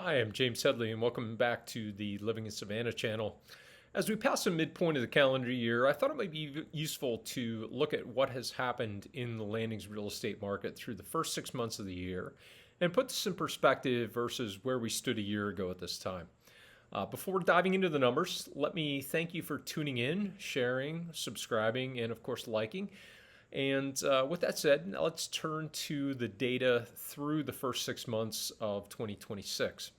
Hi, I'm James Headley, and welcome back to the Living in Savannah channel. As we pass the midpoint of the calendar year, I thought it might be useful to look at what has happened in the landings real estate market through the first 6 months of the year and put this in perspective versus where we stood a year ago at this time. Before diving into the numbers, let me thank you for tuning in, sharing, subscribing, and of course liking. And with that said, now let's turn to the data through the first 6 months of 2026.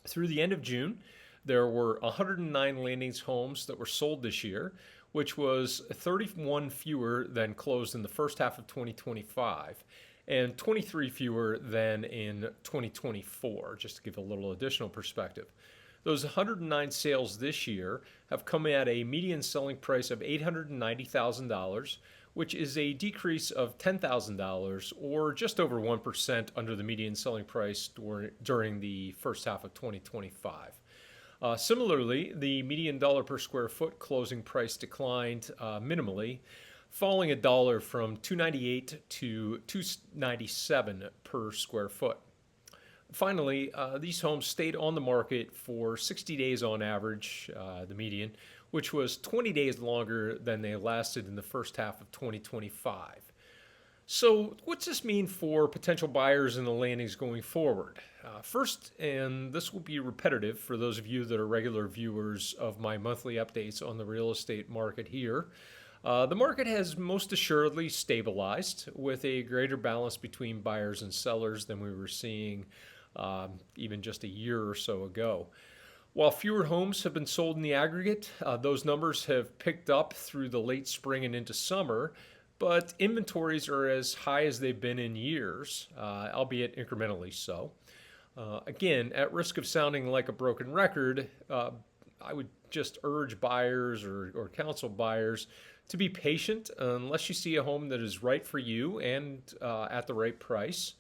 Through the end of June, there were 109 landings homes that were sold this year, which was 31 fewer than closed in the first half of 2025 and 23 fewer than in 2024, just to give a little additional perspective. Those 109 sales this year have come at a median selling price of $890,000, which is a decrease of $10,000 or just over 1% under the median selling price during the first half of 2025. Similarly, the median dollar per square foot closing price declined minimally, falling $1 from $298 to $297 per square foot. Finally, these homes stayed on the market for 60 days on average, the median, which was 20 days longer than they lasted in the first half of 2025. So what's this mean for potential buyers in the landings going forward? First, and this will be repetitive for those of you that are regular viewers of my monthly updates on the real estate market here, the market has most assuredly stabilized with a greater balance between buyers and sellers than we were seeing even just a year or so ago. While fewer homes have been sold in the aggregate, those numbers have picked up through the late spring and into summer, but inventories are as high as they've been in years, albeit incrementally so. Again, at risk of sounding like a broken record, I would just urge buyers or counsel buyers to be patient unless you see a home that is right for you and at the right price.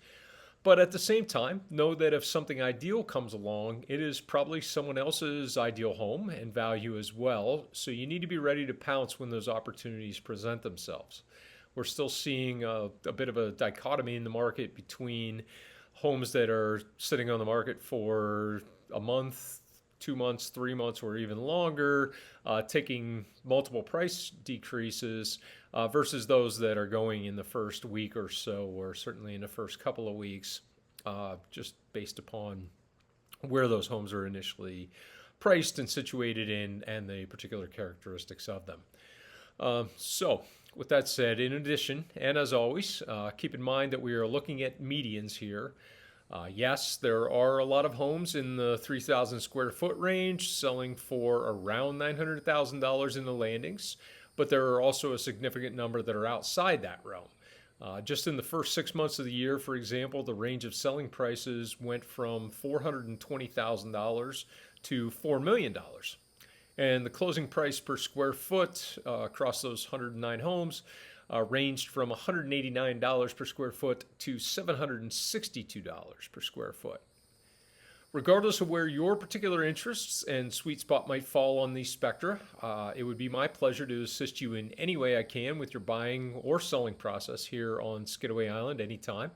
But at the same time, know that if something ideal comes along, it is probably someone else's ideal home and value as well. So you need to be ready to pounce when those opportunities present themselves. We're still seeing a bit of a dichotomy in the market between homes that are sitting on the market for a month, 2 months, 3 months, or even longer, taking multiple price decreases versus those that are going in the first week or so, or certainly in the first couple of weeks, just based upon where those homes are initially priced and situated in and the particular characteristics of them. So with that said, in addition, and as always, keep in mind that we are looking at medians here. Yes, there are a lot of homes in the 3,000 square foot range selling for around $900,000 in the landings, but there are also a significant number that are outside that realm. Just in the first 6 months of the year, for example, the range of selling prices went from $420,000 to $4 million. And the closing price per square foot across those 109 homes ranged from $189 per square foot to $762 per square foot. Regardless of where your particular interests and sweet spot might fall on these spectra, it would be my pleasure to assist you in any way I can with your buying or selling process here on Skidaway Island anytime.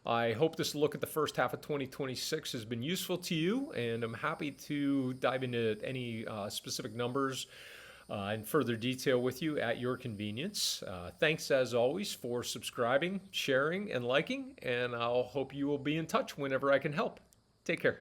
I hope this look at the first half of 2026 has been useful to you, and I'm happy to dive into any specific numbers in further detail with you at your convenience. Thanks as always for subscribing, sharing, and liking, and I'll hope you will be in touch whenever I can help. Take care.